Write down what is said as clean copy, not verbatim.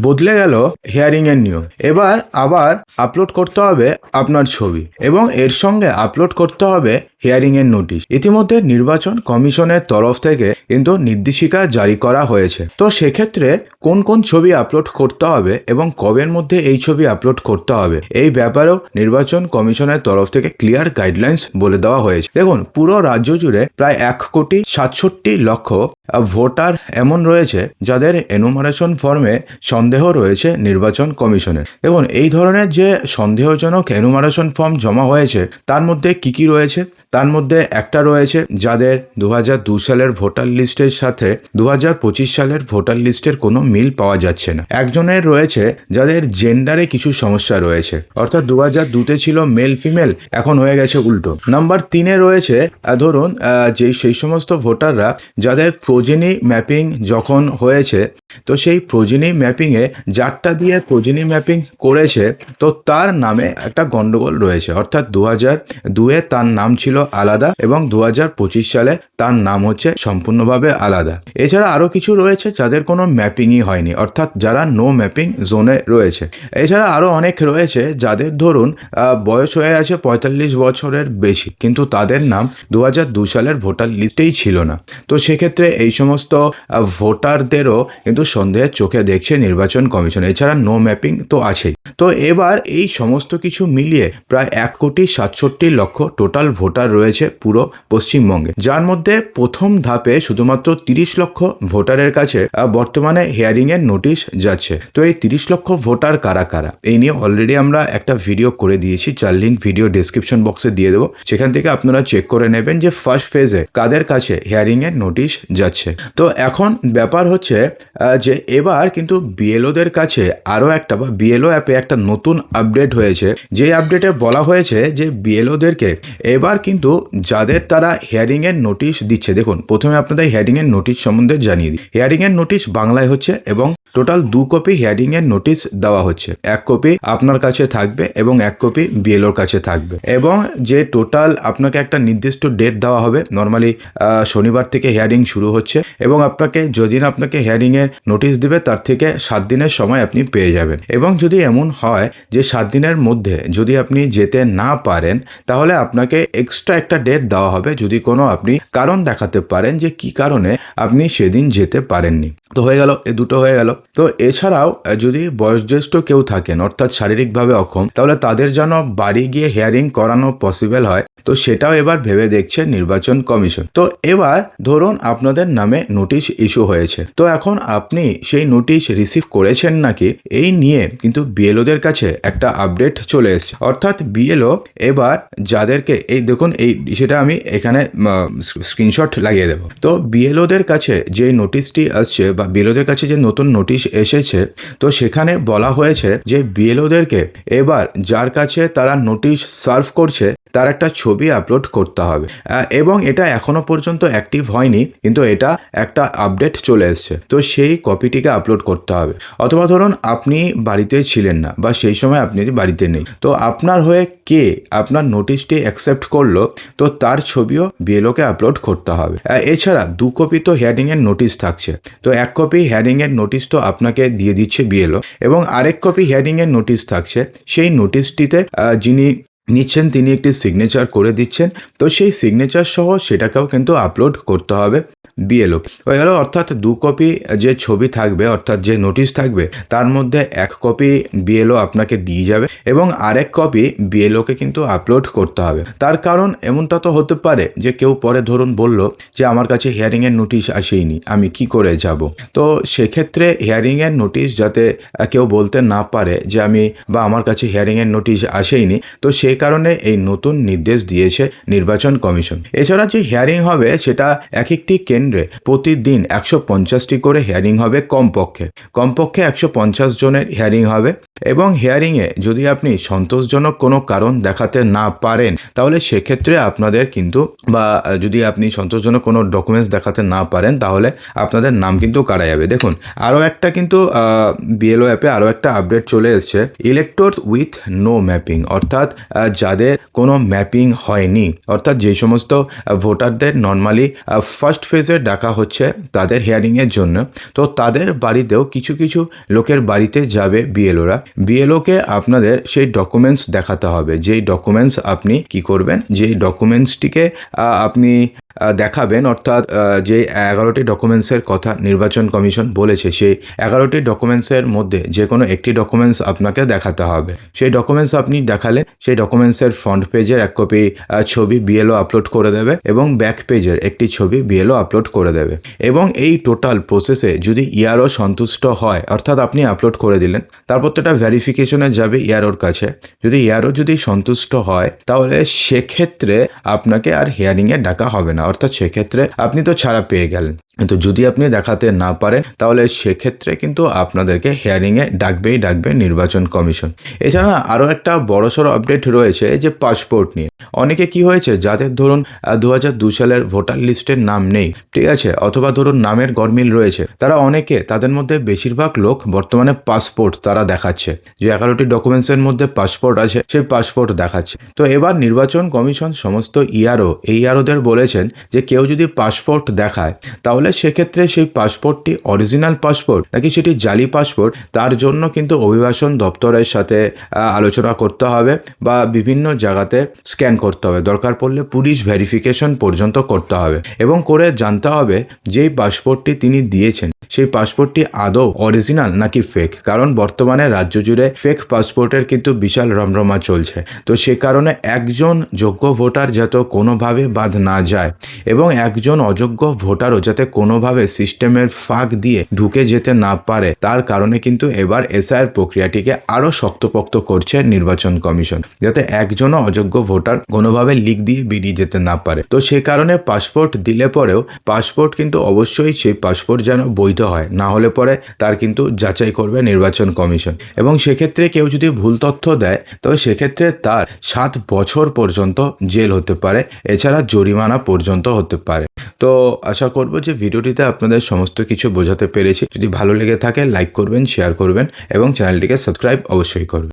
বদলে গেল হিয়ারিং এর নিয়ম। এবার আবার আপলোড করতে হবে আপনার ছবি এবং এর সঙ্গে আপলোড করতে হবে হিয়ারিং এর নোটিশ। ইতিমধ্যে নির্বাচন কমিশনের তরফ থেকে কিন্তু নির্দেশিকা জারি করা হয়েছে। তো সেক্ষেত্রে কোন কোন ছবি আপলোড করতে হবে এবং কবের মধ্যে এই ছবি আপলোড করতে হবে এই ব্যাপারেও নির্বাচন কমিশনের তরফ থেকে ক্লিয়ার গাইডলাইন্স বলে দেওয়া হয়েছে। দেখুন, পুরো রাজ্য জুড়ে প্রায় 1,67,00,000 ভোটার এমন রয়েছে যাদের এনুমারেশন ফর্মে সন্দেহ রয়েছে নির্বাচন কমিশনের। দেখুন, এই ধরনের যে সন্দেহজনক এনুমারেশন ফর্ম জমা হয়েছে তার মধ্যে কি রয়েছে, তার মধ্যে একটা রয়েছে যাদের 2002 সালের ভোটার লিস্টের সাথে 2025 সালের ভোটার লিস্টের কোনো মিল পাওয়া যাচ্ছে না। একজনের রয়েছে যাদের জেন্ডারে কিছু সমস্যা রয়েছে, অর্থাৎ 2002-তে ছিল মেল ফিমেল, এখন হয়ে গেছে উল্টো। নাম্বার 3-এ রয়েছে ধরুন সেই সমস্ত ভোটাররা যাদের প্রোজেনি ম্যাপিং যখন হয়েছে, তো সেই প্রোজেনি ম্যাপিংয়ে যারটা দিয়ে প্রোজেনি ম্যাপিং করেছে তো তার নামে একটা গন্ডগোল রয়েছে, অর্থাৎ 2002-এ তার নাম ছিল আলাদা এবং 2025 সালে তার নাম হচ্ছে সম্পূর্ণভাবে আলাদা। এছাড়া আরও কিছু রয়েছে যাদের কোনো ম্যাপিংই হয়নি, অর্থাৎ যারা নো ম্যাপিং জোনে রয়েছে। এছাড়া আরও অনেক রয়েছে যাদের ধরুন বয়স হয়ে আছে 45 বছরের বেশি, কিন্তু তাদের নাম 2002 সালের ভোটার লিস্টেই ছিল না। তো সেক্ষেত্রে এই সমস্ত ভোটারদেরও কিন্তু সন্দেহের চোখে দেখছে নির্বাচন কমিশন। এছাড়া নো ম্যাপিং তো আছেই। তো এবার এই সমস্ত কিছু মিলিয়ে প্রায় 1,67,00,000 টোটাল ভোটার রয়েছে পুরো পশ্চিমবঙ্গে, যার মধ্যে প্রথম ধাপে শুধুমাত্র 30 লক্ষ ভোটারের কাছে বর্তমানে হিয়ারিং এর নোটিশ যাচ্ছে। তো এই 30 লক্ষ ভোটার কারা কারা, এই নিয়ে অলরেডি আমরা একটা ভিডিও করে দিয়েছি, যার লিঙ্ক ভিডিও ডেসক্রিপশন বক্সে দিয়ে দেবো, সেখান থেকে আপনারা চেক করে নেবেন যে ফার্স্ট ফেজে কাদের কাছে হিয়ারিং এর নোটিশ যাচ্ছে। তো এখন ব্যাপার হচ্ছে যে এবার কিন্তু বিএলওদের কাছে আরও একটা বা বিএলও অ্যাপে একটা নতুন আপডেট হয়েছে, যে আপডেটে বলা হয়েছে যে বিএলওদেরকে এবার কিন্তু যাদের তারা হিয়ারিং এর নোটিশ দিচ্ছে, দেখুন প্রথমে আপনাদের হিয়ারিং এর নোটিশ সম্বন্ধে জানিয়ে দিই। হিয়ারিং এর নোটিশ বাংলায় হচ্ছে এবং টোটাল 2 কপি হিয়ারিং এর নোটিশ দেওয়া হচ্ছে। 1 কপি আপনার কাছে থাকবে এবং 1 কপি বিএলওর কাছে থাকবে, এবং যে টোটাল আপনাকে একটা নির্দিষ্ট ডেট দেওয়া হবে। নর্মালি শনিবার থেকে হিয়ারিং শুরু হচ্ছে এবং আপনাকে যেদিন আপনাকে হিয়ারিং এর নোটিশ দিবে তার থেকে 7 দিনের সময় আপনি পেয়ে যাবেন। এবং যদি এমন হয় যে 7 দিনের মধ্যে যদি আপনি যেতে না পারেন, তাহলে আপনাকে এক্সট্রা একটা ডেট দেওয়া হবে যদি কোনো আপনি কারণ দেখাতে পারেন যে কি কারণে আপনি সেদিন যেতে পারেননি। তো হয়ে গেল, এ দুটো হয়ে গেল। তো এছাড়াও যদি বয়োজ্যেষ্ঠ কেউ থাকেন, অর্থাৎ শারীরিকভাবে অক্ষম, তাহলে তাদের যেন বাড়ি গিয়ে হিয়ারিং করানো পসিবল হয়, তো সেটাও এবার ভেবে দেখছে নির্বাচন কমিশন। তো এবার ধরুন আপনাদের নামে নোটিশ ইস্যু হয়েছে, তো এখন আপনি সেই নোটিশ রিসিভ করেছেন নাকি এই নিয়ে কিন্তু বিএলওদের কাছে একটা আপডেট চলে এসেছে। অর্থাৎ বিএলও এবার যাদেরকে এই দেখুন, এই সেটা আমি এখানে স্ক্রিনশট লাগিয়ে দেবো। তো বিএলওদের কাছে যে নোটিশটি আসছে বা বিএলওদের কাছে যে নতুন নোটিশ এসেছে, তো সেখানে বলা হয়েছে যে বিএলওদেরকে এবার যার কাছে তারা নোটিশ সার্ভ করছে তার একটা ছবি আপলোড করতে হবে, এবং এটা এখনো পর্যন্ত অ্যাক্টিভ হয়নি, কিন্তু এটা একটা আপডেট চলে এসছে। তো সেই কপিটিকে আপলোড করতে হবে। অথবা ধরুন আপনি বাড়িতে ছিলেন না বা সেই সময় আপনি বাড়িতে নেই, তো আপনার হয়ে কে আপনার নোটিশটি অ্যাকসেপ্ট করলো, তো তার ছবিও বিএলওকে আপলোড করতে হবে। এছাড়া 2 কপি তো হিয়ারিং এর নোটিশ থাকছে, তো 1 কপি হিয়ারিং এর নোটিশ তো আপনাকে দিয়ে দিচ্ছে বিএলও, এবং আরেক কপি হিয়ারিং এর নোটিশ থাকছে। সেই নোটিশটিতে যিনি নিচ্ছেন তিনি একটি সিগনেচার করে দিচ্ছেন, তো সেই সিগনেচার সহ সেটাকেও কিন্তু আপলোড করতে হবে বিএলও। হয়ে গেল, অর্থাৎ 2 কপি যে ছবি থাকবে, অর্থাৎ যে নোটিশ থাকবে তার মধ্যে 1 কপি বিএলও আপনাকে দিয়ে যাবে এবং আরেক কপি বিএলওকে কিন্তু আপলোড করতে হবে। তার কারণ এমনটা তো হতে পারে যে কেউ পরে ধরুন বলল যে আমার কাছে হিয়ারিং এর নোটিশ আসেইনি, আমি কি করে যাব। তো সেক্ষেত্রে হিয়ারিং এর নোটিশ যাতে কেউ বলতে না পারে যে আমি বা আমার কাছে হিয়ারিং এর নোটিশ আসেইনি, তো সেই কারণে এই নতুন নির্দেশ দিয়েছে নির্বাচন কমিশন। এছাড়া যে হিয়ারিং হবে সেটা এক একটি কেন্দ্রে প্রতিদিন 150টি করে হিয়ারিং হবে, কমপক্ষে 150 জনের হিয়ারিং হবে। এবং হিয়ারিংয়ে যদি আপনি সন্তোষজনক কোনো কারণ দেখাতে না পারেন তাহলে সেক্ষেত্রে আপনাদের কিন্তু বা যদি আপনি সন্তোষজনক কোনো ডকুমেন্টস দেখাতে না পারেন তাহলে আপনাদের নাম কিন্তু কাটা যাবে। দেখুন আরও একটা কিন্তু বিএলও অ্যাপে আরও একটা আপডেট চলে এসছে, ইলেক্টরস উইথ নো ম্যাপিং, অর্থাৎ যাদের কোনো ম্যাপিং হয়নি, অর্থাৎ যে সমস্ত ভোটারদের নর্মালি ফার্স্ট ফেজে ডাকা হচ্ছে তাদের হিয়ারিংয়ের জন্য, তো তাদের বাড়িতেও কিছু কিছু লোকের বাড়িতে যাবে বিএলওরা। বিএলওকে আপনাদের সেই ডকুমেন্টস দেখাতে হবে, যেই ডকুমেন্টস আপনি কি করবেন, যেই ডকুমেন্টসটিকে আপনি দেখাবেন, অর্থাৎ যে 11টি ডকুমেন্টসের কথা নির্বাচন কমিশন বলেছে সেই 11টি ডকুমেন্টসের মধ্যে যে কোনো একটি ডকুমেন্টস আপনাকে দেখাতে হবে। সেই ডকুমেন্টস আপনি দেখালে সেই ডকুমেন্টসের ফ্রন্ট পেজের এক কপি ছবি বিএলও আপলোড করে দেবে এবং ব্যাক পেজের একটি ছবি বিএলও আপলোড করে দেবে। এবং এই টোটাল প্রসেসে যদি ইয়ারও সন্তুষ্ট হয়, অর্থাৎ আপনি আপলোড করে দিলেন, তারপর তো এটা ভেরিফিকেশনে যাবে ইয়ারোর কাছে, যদি ইয়ারও যদি সন্তুষ্ট হয় তাহলে সেক্ষেত্রে আপনাকে আর হিয়ারিংয়ে ডাকা হবে না, অর্থাৎ সেক্ষেত্রে আপনি তো ছাড়া পেয়ে গেলেন। কিন্তু যদি আপনি দেখাতে না পারেন তাহলে সেক্ষেত্রে কিন্তু আপনাদেরকে হিয়ারিংয়ে ডাকবে নির্বাচন কমিশন। এছাড়া আরও একটা বড়সড় আপডেট রয়েছে যে পাসপোর্ট নিয়ে। অনেকে কি হয়েছে, যাদের ধরুন 2002 সালের ভোটার লিস্টের নাম নেই, ঠিক আছে, অথবা ধরুন নামের গরমিল রয়েছে, তারা অনেকে, তাদের মধ্যে বেশিরভাগ লোক বর্তমানে পাসপোর্ট তারা দেখাচ্ছে, যে 11টি ডকুমেন্টসের মধ্যে পাসপোর্ট আছে সেই পাসপোর্ট দেখাচ্ছে। তো এবার নির্বাচন কমিশন সমস্ত ইয়ারোদের বলেছেন যে কেউ যদি পাসপোর্ট দেখায় তাহলে সেক্ষেত্রে সেই পাসপোর্টটি অরিজিনাল পাসপোর্ট নাকি সেটি জালি পাসপোর্ট, তার জন্য কিন্তু অভিবাসন দপ্তরের সাথে আলোচনা করতে হবে বা বিভিন্ন জায়গাতে স্ক্যান করতে হবে, দরকার পড়লে পুলিশ ভেরিফিকেশন পর্যন্ত করতে হবে এবং করে জানতে হবে যেই পাসপোর্টটি তিনি দিয়েছেন সেই পাসপোর্টটি আদৌ অরিজিনাল নাকি ফেক, কারণ বর্তমানে রাজ্য জুড়ে ফেক পাসপোর্টের কিন্তু বিশাল রমরমা চলছে। তো সে কারণে একজন যোগ্য ভোটার যাতে কোনোভাবে বাদ না যায় এবং একজন অযোগ্য ভোটারও যাতে কোনোভাবে সিস্টেমের ফাঁক দিয়ে ঢুকে যেতে না পারে, তার কারণে কিন্তু এবার এসআইআর প্রক্রিয়াটিকে আরও শক্তপোক্ত করছে নির্বাচন কমিশন, যাতে একজনও অযোগ্য ভোটার কোনোভাবে লিক দিয়ে বেরিয়ে যেতে না পারে। তো সে কারণে পাসপোর্ট দিলে পরেও পাসপোর্ট কিন্তু অবশ্যই সেই পাসপোর্ট যেন বৈধ হয়, না হলে পরে তার কিন্তু যাচাই করবে নির্বাচন কমিশন। এবং সেক্ষেত্রে কেউ যদি ভুল তথ্য দেয় তবে সেক্ষেত্রে তার 7 বছর পর্যন্ত জেল হতে পারে, এছাড়া জরিমানা পর্যন্ত হতে পারে। তো আশা করব যে ভিডিওটিতে আপনাদের সমস্ত কিছু বোঝাতে পেরেছি। যদি ভালো লেগে থাকে লাইক করবেন, শেয়ার করবেন এবং চ্যানেলটিকে সাবস্ক্রাইব অবশ্যই করবেন।